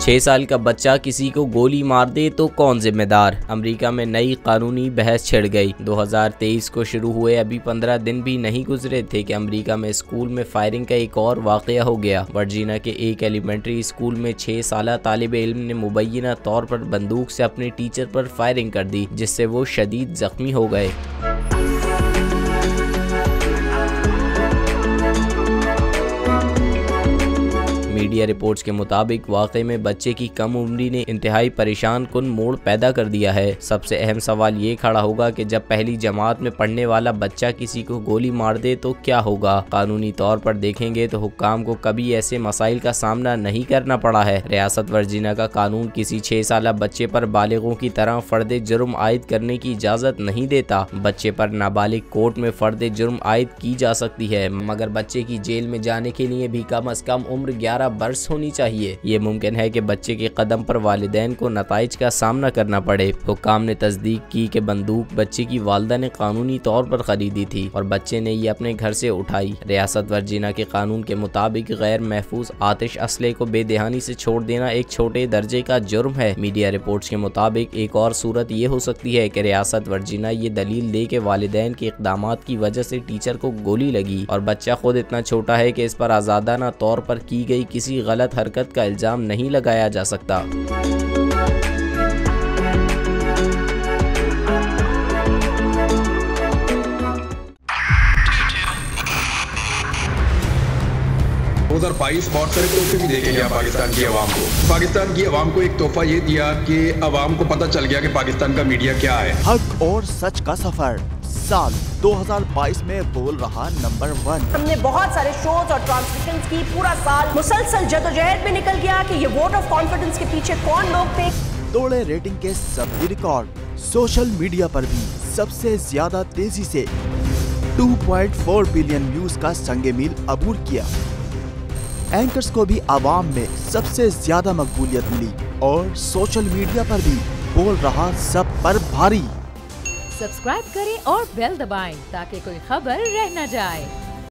6 साल का बच्चा किसी को गोली मार दे तो कौन जिम्मेदार। अमेरिका में नई कानूनी बहस छिड़ गई। 2023 को शुरू हुए अभी 15 दिन भी नहीं गुजरे थे कि अमेरिका में स्कूल में फायरिंग का एक और वाकया हो गया। वर्जीनिया के एक एलिमेंट्री स्कूल में 6 साला तालिबे इल्म ने मुबैना तौर पर बंदूक से अपने टीचर पर फायरिंग कर दी, जिससे वो शदीद जख्मी हो गए। मीडिया रिपोर्ट्स के मुताबिक वाकये में बच्चे की कम उम्री ने इंतहाई परेशान कुन मोड़ पैदा कर दिया है। सबसे अहम सवाल ये खड़ा होगा कि जब पहली जमात में पढ़ने वाला बच्चा किसी को गोली मार दे तो क्या होगा। कानूनी तौर पर देखेंगे तो हुक्काम को कभी ऐसे मसाइल का सामना नहीं करना पड़ा है। रियासत वर्जीनिया का कानून किसी 6 साला बच्चे पर बालिगों की तरह फर्द जुर्म आयद करने की इजाज़त नहीं देता। बच्चे पर नाबालिग कोर्ट में फर्द जुर्म आयद की जा सकती है, मगर बच्चे की जेल में जाने के लिए भी कम अज कम उम्र 11 बरस होनी चाहिए। ये मुमकिन है कि बच्चे के कदम पर वालिदैन को नताइज का सामना करना पड़े। हुक्काम ने तस्दीक की कि बंदूक बच्चे की वालदा ने कानूनी तौर पर खरीदी थी और बच्चे ने ये अपने घर से उठाई। रियासत वर्जीनिया के कानून के मुताबिक गैर महफूज आतिश असले को बेदहानी से छोड़ देना एक छोटे दर्जे का जुर्म है। मीडिया रिपोर्ट्स के मुताबिक एक और सूरत ये हो सकती है कि रियासत वर्जीनिया ये दलील दे के वालिदैन के इक़दामात की वजह से टीचर को गोली लगी और बच्चा खुद इतना छोटा है कि इस पर आज़ादाना तौर पर की गई किसी गलत हरकत का इल्जाम नहीं लगाया जा सकता। उधर 22 बहुत सारे तोहफे भी देखे गया पाकिस्तान की आवाम को। पाकिस्तान की आवाम को एक तोहफा ये दिया कि आवाम को पता चल गया कि पाकिस्तान का मीडिया क्या है। हक और सच का सफर साल 2022 में बोल रहा नंबर 1। हमने बहुत सारे शोज और ट्रांसमिशंस की, पूरा साल मुसलसल जदोजहद में निकल गया कि ये वोट ऑफ कॉन्फिडेंस के पीछे कौन लोग थे। तोड़े रेटिंग के सभी रिकॉर्ड। सोशल मीडिया पर भी सबसे ज्यादा तेजी से 2.4 बिलियन व्यूज का संगे मील अबूर किया। एंकर्स को भी आवाम में सबसे ज्यादा मकबूलियत मिली और सोशल मीडिया पर भी बोल रहा सब पर भारी। सब्सक्राइब करें और बेल दबाएं ताकि कोई खबर रह न जाए।